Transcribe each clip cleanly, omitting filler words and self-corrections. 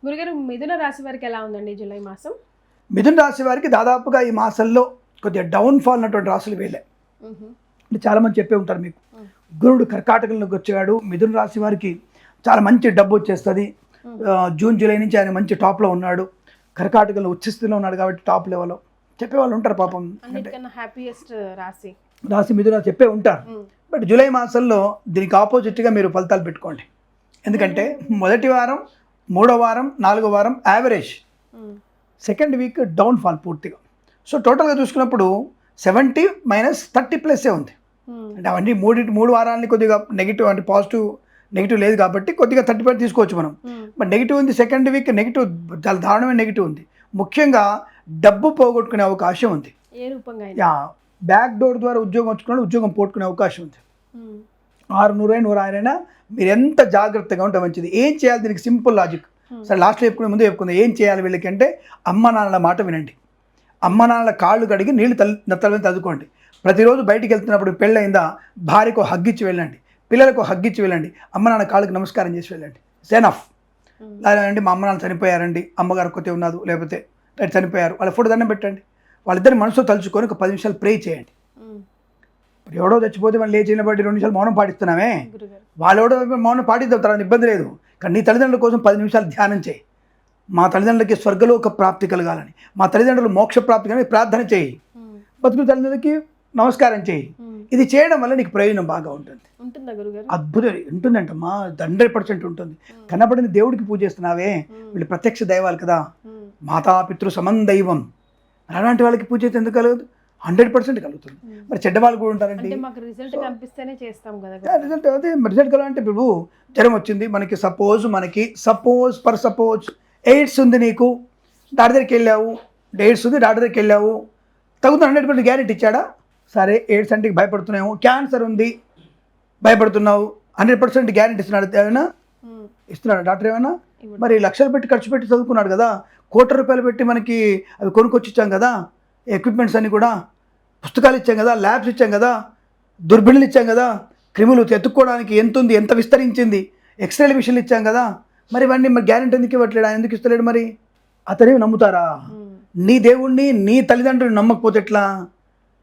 గురుగారు, మిథున రాశి వారికి ఎలా ఉందండి జూలై మాసం? మిథున రాశి వారికి దాదాపుగా ఈ మాసంలో కొద్దిగా డౌన్ఫాల్ ఉన్నటువంటి రాశులు వీళ్ళే. అంటే చాలామంది చెప్పే ఉంటారు మీకు, గురుడు కర్కాటకంలోకి వచ్చాడు, మిథున రాశి వారికి చాలా మంచి డబ్బు వచ్చేస్తుంది, జూన్ జూలై నుంచి ఆయన మంచి టాప్లో ఉన్నాడు, కర్కాటకంలో ఉచ్చస్థితిలో ఉన్నాడు కాబట్టి టాప్ లెవెల్లో చెప్పేవాళ్ళు ఉంటారు. పాపం హ్యాపీయెస్ట్ రాశి మిథున చెప్పే ఉంటారు. బట్ జూలై మాసంలో దీనికి ఆపోజిట్గా మీరు ఫలితాలు పెట్టుకోండి. ఎందుకంటే మొదటి వారం, మూడో వారం, నాలుగో వారం యావరేజ్, సెకండ్ వీక్ డౌన్ఫాల్ పూర్తిగా. సో టోటల్గా చూసుకున్నప్పుడు 70 - 30+ ఉంది. అంటే అవన్నీ మూడు వారాలని కొద్దిగా నెగిటివ్, అంటే నెగిటివ్ లేదు కాబట్టి కొద్దిగా 30% తీసుకోవచ్చు మనం. బట్ నెగిటివ్ ఉంది, సెకండ్ వీక్ నెగిటివ్, చాలా దారుణమైన నెగిటివ్ ఉంది. ముఖ్యంగా డబ్బు పోగొట్టుకునే అవకాశం ఉంది. ఏ రూపంగా? బ్యాక్ డోర్ ద్వారా ఉద్యోగం వచ్చుకున్న ఉద్యోగం పోగొట్టుకునే అవకాశం ఉంది. 100 మీరు ఎంత జాగ్రత్తగా ఉంటే మంచిది. ఏం చేయాలి దీనికి? Simple logic. సరే లాస్ట్లో ముందు చెప్పుకుందాం. ఏం చేయాలి వీళ్ళకి అంటే, అమ్మ నాన్నల మాట వినండి, అమ్మ నాన్నల కాళ్ళు కడిగి నీళ్లు నెత్తలని చదువుకోండి. ప్రతిరోజు బయటికి వెళ్తున్నప్పుడు పెళ్ళయిందా, భార్యకు హగ్గిచ్చి వెళ్ళండి, పిల్లలకు హగ్గిచ్చి వెళ్ళండి, అమ్మ నాన్న కాళ్ళకి నమస్కారం చేసి వెళ్ళండి. సెనఫ్. లేదండి మా అమ్మ నాన్న చనిపోయారండి, అమ్మగారు కొద్దిగా ఉన్నది, లేకపోతే చనిపోయారు, వాళ్ళ ఫోటో దండం పెట్టండి, వాళ్ళిద్దరి మనసులో తలుచుకొని ఒక 10 నిమిషాలు ప్రే చేయండి. ఎవడో చచ్చిపోతే మనం లేచి నిలబడి 2 నిమిషాలు మౌనం పాటిస్తున్నామే, వాళ్ళెవడో మౌనం పాటిద్దాం, తర్వాత ఇబ్బంది లేదు. కానీ నీ తల్లిదండ్రుల కోసం 10 నిమిషాలు ధ్యానం చేయి. మా తల్లిదండ్రులకి స్వర్గలోక ప్రాప్తి కలగాలని, మా తల్లిదండ్రులు మోక్ష ప్రాప్తి కానీ ప్రార్థన చేయి, బతుకు తల్లిదండ్రులకి నమస్కారం చేయి. ఇది చేయడం వల్ల నీకు ప్రయోజనం బాగా ఉంటుంది. అద్భుతం ఉంటుందంటమ్మా, 100% ఉంటుంది. కనబడిన దేవుడికి పూజ చేస్తున్నావే, వీళ్ళు ప్రత్యక్ష దైవాలు కదా, మాతాపితృ సమందైవం, అలాంటి వాళ్ళకి పూజ అయితే ఎందుకు కలగదు? 100% కలుగుతుంది. మరి చెడ్డవాళ్ళు కూడా ఉంటారండి. రిజల్ట్ కలగాలంటే ఇప్పుడు జ్వరం వచ్చింది మనకి, సపోజ్ ఎయిడ్స్ ఉంది నీకు, డాక్టర్ దగ్గరికి వెళ్ళావు, ఎయిడ్స్ ఉంది, డాక్టర్ దగ్గరికి వెళ్ళావు, తగ్గుతుంది, 100% గ్యారెంటీ ఇచ్చాడా? సరే ఎయిడ్స్ అంటే భయపడుతున్నావు, క్యాన్సర్ ఉంది భయపడుతున్నావు, 100% గ్యారెంటీ ఇస్తున్నాడు ఏమైనా? ఇస్తున్నాడు డాక్టర్ ఏమైనా? మరి లక్షలు పెట్టి ఖర్చు పెట్టి చదువుకున్నాడు కదా, కోట్ల రూపాయలు పెట్టి మనకి అవి కొనుక్కొచ్చి ఇచ్చాం కదా, ఎక్విప్మెంట్స్ అన్నీ కూడా, పుస్తకాలు ఇచ్చాం కదా, ల్యాబ్స్ ఇచ్చాం కదా, దుర్బిణులు ఇచ్చాం కదా, క్రిములు ఎత్తుక్కోవడానికి ఎంత ఉంది, ఎంత విస్తరించింది, ఎక్స్రేల మిషన్లు ఇచ్చాం కదా, మరి ఇవన్నీ మరి గ్యారెంటీ ఎందుకు ఇవ్వట్లేడు, ఆయన ఎందుకు ఇస్తలేడు? మరి అతనే నమ్ముతారా? నీ దేవుణ్ణి, నీ తల్లిదండ్రులు నమ్మకపోతే ఎట్లా?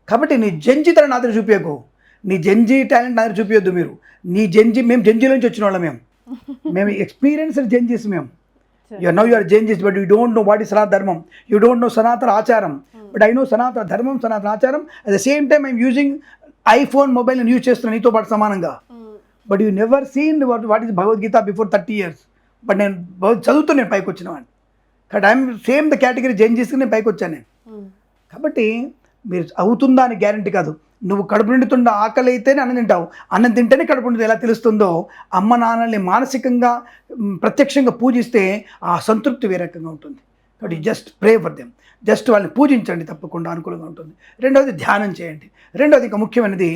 కాబట్టి నీ జంజితనం నా దగ్గర చూపించకు, నీ జంజీ టాలెంట్ నా దగ్గర చూపించొద్దు. మీరు మేము జంజీ నుంచి వచ్చిన వాళ్ళం, మేము ఎక్స్పీరియన్స్డ్ జంజీస్, మేము now you are Gen Zs, but you don't know what is Sanatana Dharmam, you don't no సనాతన ఆచారం, బట్ ఐ నో సనాతన ధర్మం, సనాతన ఆచారం. At the same time I'm using iPhone mobile use చేస్తున్నాను నీతో పాటు సమానంగా. But you never seen what is Bhagavad Gita before 30 years. But నేను చదువుతూ నేను పైకి వచ్చిన వాడిని, కాబట్టి ఐఎమ్ సేమ్ ద కేటగిరీ జంజీస్కి నేను పైకి వచ్చాను నేను. కాబట్టి మీరు అవుతుందా అని గ్యారంటీ కాదు. నువ్వు కడుపు నిండుతున్న ఆకలి అయితేనే అన్నం తింటావు, అన్నం తింటేనే కడుపు నిండుతుంది. ఎలా తెలుస్తుందో, అమ్మ నాన్నల్ని మానసికంగా ప్రత్యక్షంగా పూజిస్తే ఆ సంతృప్తి వేరే రకంగా ఉంటుంది. కాబట్టి just pray for them, just వాళ్ళని పూజించండి, తప్పకుండా అనుకూలంగా ఉంటుంది. రెండవది ధ్యానం చేయండి. రెండవది ఇంకా ముఖ్యమైనది,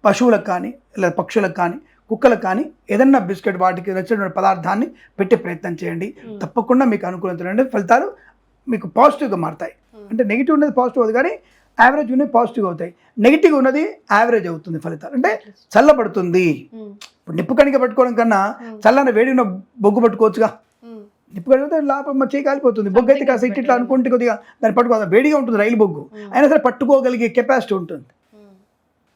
పశువులకు కానీ లేదా పక్షులకు కానీ కుక్కలకు కానీ ఏదన్నా బిస్కెట్ వాటికి నచ్చిన పదార్థాన్ని పెట్టే ప్రయత్నం చేయండి. తప్పకుండా మీకు అనుకూలమైన ఫలితాలు మీకు పాజిటివ్గా మారుతాయి. అంటే నెగిటివ్ ఉన్నది పాజిటివ్ అవుతుంది, కానీ యావరేజ్ ఉన్నది పాజిటివ్ అవుతాయి, నెగిటివ్ ఉన్నది యావరేజ్ అవుతుంది ఫలితాలు. అంటే చల్లబడుతుంది. ఇప్పుడు నిప్పు కణిక పట్టుకోవడం కన్నా చల్లన వేడి ఉన్న బొగ్గు పట్టుకోవచ్చుగా. నిప్పు కడిగితే లోపల చేయి కాలిపోతుంది, బొగ్గు అయితే కాస్త ఇట్లా అనుకుంటే కొద్దిగా దాన్ని పట్టుకోవాలి, వేడిగా ఉంటుంది రైలు బొగ్గు, అయినా సరే పట్టుకోగలిగే కెపాసిటీ ఉంటుంది.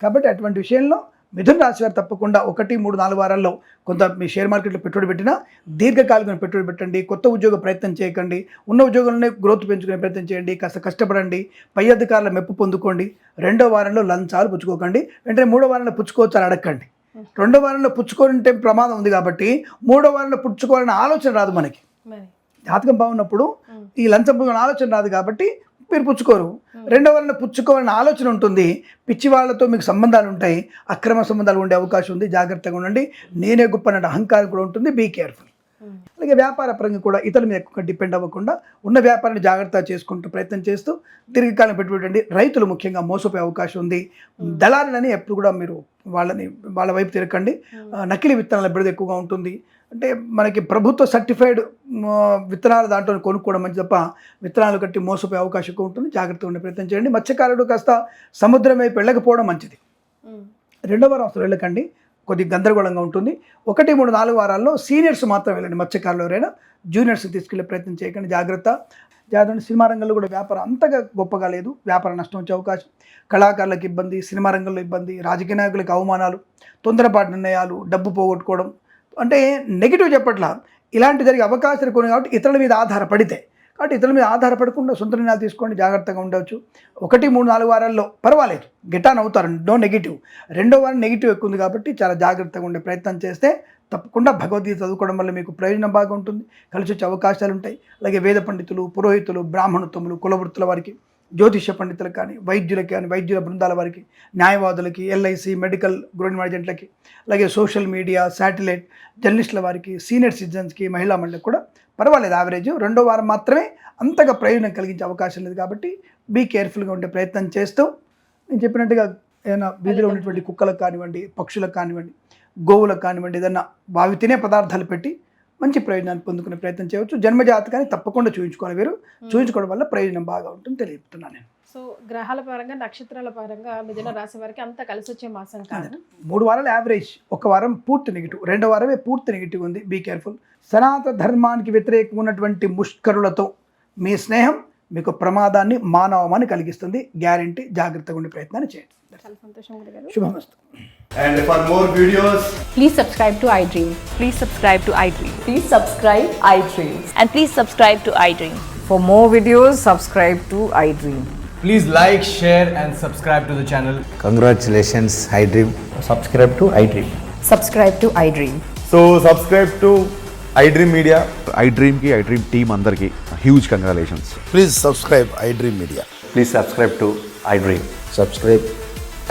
కాబట్టి అటువంటి విషయంలో మిథున రాశి వారు తప్పకుండా 1, 3, 4 వారాల్లో కొంత మీ షేర్ మార్కెట్లో పెట్టుబడి పెట్టినా దీర్ఘకాలికమైన పెట్టుబడి పెట్టండి. కొత్త ఉద్యోగ ప్రయత్నం చేయకండి, ఉన్న ఉద్యోగంలోనే గ్రోత్ పెంచుకునే ప్రయత్నం చేయండి. కాస్త కష్టపడండి, పై అధికారుల మెప్పు పొందుకోండి. 2వ వారంలో లంచాలు పుచ్చుకోకండి, వెంటనే 3వ వారంలో పుచ్చుకోవచ్చు అని అడగండి. 2వ వారంలో పుచ్చుకోవాలంటే ప్రమాదం ఉంది కాబట్టి 3వ వారంలో పుచ్చుకోవాలనే ఆలోచన రాదు మనకి. జాతకం బాగున్నప్పుడు ఈ లంచం ఆలోచన రాదు కాబట్టి మీరు పుచ్చుకోరు. 2వ వారంలో పుచ్చుకోవాలనే ఆలోచన ఉంటుంది. పిచ్చి వాళ్ళతో మీకు సంబంధాలు ఉంటాయి, అక్రమ సంబంధాలు ఉండే అవకాశం ఉంది, జాగ్రత్తగా ఉండండి. నేనే గొప్ప అనే అహంకారం కూడా ఉంటుంది, బీ కేర్ఫుల్. అలాగే వ్యాపార పరంగా కూడా ఇతరుల మీద ఎక్కువ డిపెండ్ అవ్వకుండా ఉన్న వ్యాపారాన్ని జాగ్రత్తగా చేసుకుంటూ ప్రయత్నం చేస్తూ దీర్ఘకాలం పెట్టుబడి. రైతులు ముఖ్యంగా మోసపోయే అవకాశం ఉంది. దళారులని ఎప్పుడు కూడా మీరు వాళ్ళ వైపు తిరగండి. నకిలీ విత్తనాల బిడద ఎక్కువగా ఉంటుంది. అంటే మనకి ప్రభుత్వ సర్టిఫైడ్ విత్తనాలు దాంట్లో కొనుక్కోవడం మంచి తప్ప విత్తనాలు కట్టి మోసపోయే అవకాశం ఎక్కువ ఉంటుంది. జాగ్రత్తగా ఉండే ప్రయత్నం చేయండి. మత్స్యకారుడు కాస్త సముద్రం వైపు వెళ్ళకపోవడం మంచిది. 2వ వారం అసలు వెళ్ళకండి. కొద్దిగా గందరగోళంగా ఉంటుంది. 1, 3, 4 వారాల్లో సీనియర్స్ మాత్రం వెళ్ళండి. మత్స్యకారులు ఎవరైనా జూనియర్స్ తీసుకెళ్లే ప్రయత్నం చేయకండి. జాగ్రత్త. సినిమా రంగంలో కూడా వ్యాపారం అంతగా గొప్పగా లేదు. వ్యాపార నష్టం వచ్చే అవకాశం, కళాకారులకు ఇబ్బంది, సినిమా రంగంలో ఇబ్బంది, రాజకీయ నాయకులకు అవమానాలు, తొందరపాటు నిర్ణయాలు, డబ్బు పోగొట్టుకోవడం, అంటే నెగిటివ్ చెప్పట్లా, ఇలాంటి జరిగే అవకాశాలు కొన్ని కాబట్టి ఇతరుల మీద ఆధారపడితే, కాబట్టి ఇతరుల మీద ఆధారపడకుండా సొంత నిర్ణయాలు తీసుకోండి, జాగ్రత్తగా ఉండవచ్చు. 1, 3, 4 వారాల్లో పర్వాలేదు, గిటాన్ అవుతారు, నో నెగిటివ్. 2వ వారం నెగిటివ్ ఎక్కువ ఉంది కాబట్టి చాలా జాగ్రత్తగా ఉండే ప్రయత్నం చేస్తే తప్పకుండా భగవద్గీత చదువుకోవడం వల్ల మీకు ప్రయోజనం బాగా ఉంటుంది, కలిసి వచ్చే అవకాశాలు ఉంటాయి. అలాగే వేద పండితులు, పురోహితులు, బ్రాహ్మణోత్తములు, కులవృత్తుల వారికి, జ్యోతిష పండితులకు కానీ, వైద్యులకి కానీ, వైద్యుల బృందాల వారికి, న్యాయవాదులకి, ఎల్ఐసి, మెడికల్ గవర్నమెంట్ ఏజెంట్లకి, అలాగే సోషల్ మీడియా, శాటిలైట్ జర్నలిస్టుల వారికి, సీనియర్ సిటిజన్స్కి, మహిళా మండలికి కూడా పర్వాలేదు యావరేజ్. 2వ వారం మాత్రమే అంతగా ప్రయోజనం కలిగించే అవకాశం లేదు కాబట్టి బీ కేర్ఫుల్గా ఉండే ప్రయత్నం చేస్తూ, నేను చెప్పినట్టుగా ఏదైనా వీధిలో ఉన్నటువంటి కుక్కలకు కానివ్వండి, పక్షులకు కానివ్వండి, గోవులకు కానివ్వండి, ఏదైనా వావి తినే పదార్థాలు పెట్టి మంచి ప్రయోజనాన్ని పొందుకునే ప్రయత్నం చేయవచ్చు. జన్మజాతకాన్ని తప్పకుండా చూయించుకోవాలి, వీరు చూయించుకోవడం వల్ల ప్రయోజనం బాగా ఉంటుంది తెలియపుతున్నాను నేను. సో గ్రహాల పరంగా, నక్షత్రాల పరంగా మిథున రాశి వారికి అంత కలిసి వచ్చే మాసం కాదు. 3 వారాలు యావరేజ్, 1 వారం పూర్తి నెగిటివ్, 2వ వారమే పూర్తి నెగిటివ్ ఉంది. Be careful. సనాతన ధర్మానికి వ్యతిరేకంగా ఉన్నటువంటి ముష్కరులతో మీ స్నేహం మీకు ప్రమాదాన్ని, మానవమాన్ని కలిగిస్తుంది. గ్యారెంటీ. జాగ్రత్తగా ఉండే ప్రయత్నాన్ని చేయండి. చాలా సంతోషం గురుగారు. శుభమస్తు. And for more videos, Please subscribe to iDream. Please subscribe to iDream. Please subscribe iDream. And please subscribe to iDream. For more videos, subscribe to iDream. please like, share and subscribe to the channel. Congratulations, iDream. Subscribe to iDream. Subscribe to iDream. So subscribe to iDream Media. iDream ki iDream team andarki huge congratulations. Please subscribe iDream Media. Please subscribe to iDream. Subscribe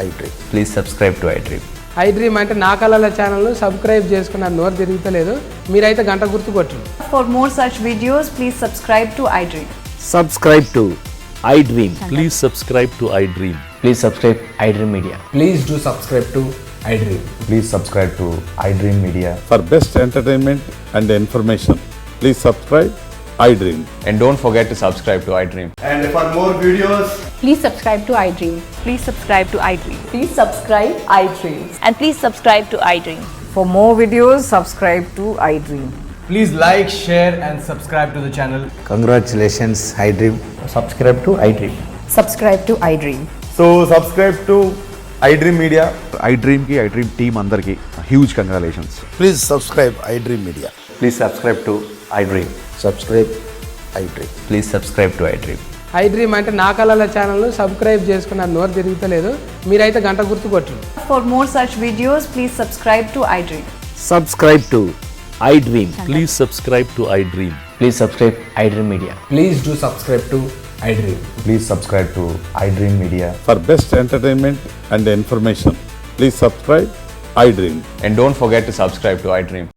iDream. Please subscribe to iDream. iDream అంటే నా కళల ఛానల్ను subscribe చేసుకున్న నోరు తిరుగుతలేదు, మీరైతే గంట గుర్తు కొట్టండి. For more such videos, please subscribe to iDream. Subscribe to iDream. Please subscribe to iDream. Please subscribe iDream Media. Please do subscribe to iDream. Please subscribe to iDream Media. For best entertainment and information, please subscribe iDream. And don't forget to subscribe to iDream. And for more videos, Please subscribe to iDream. Please subscribe to iDream. Please subscribe iDream. And please subscribe to iDream. For more videos, subscribe to iDream. please like, share and subscribe to the channel. Congratulations, iDream. Subscribe to iDream. Subscribe to iDream. So subscribe to iDream Media. iDream ki iDream team andarki huge congratulations. Please subscribe iDream Media. Please subscribe to iDream. Subscribe iDream. Please subscribe to iDream. iDream అంటే నా కళల ఛానల్ను subscribe చేసుకున్న నోరు తిరుగుతలేదు, మీరైతే గంట గుర్తు కొట్టండి. For more such videos, please subscribe to iDream. Subscribe to iDream. Please subscribe to iDream. Please subscribe iDream Media. Please do subscribe to iDream. Please subscribe to iDream Media. For best entertainment and information, please subscribe iDream. And don't forget to subscribe to iDream.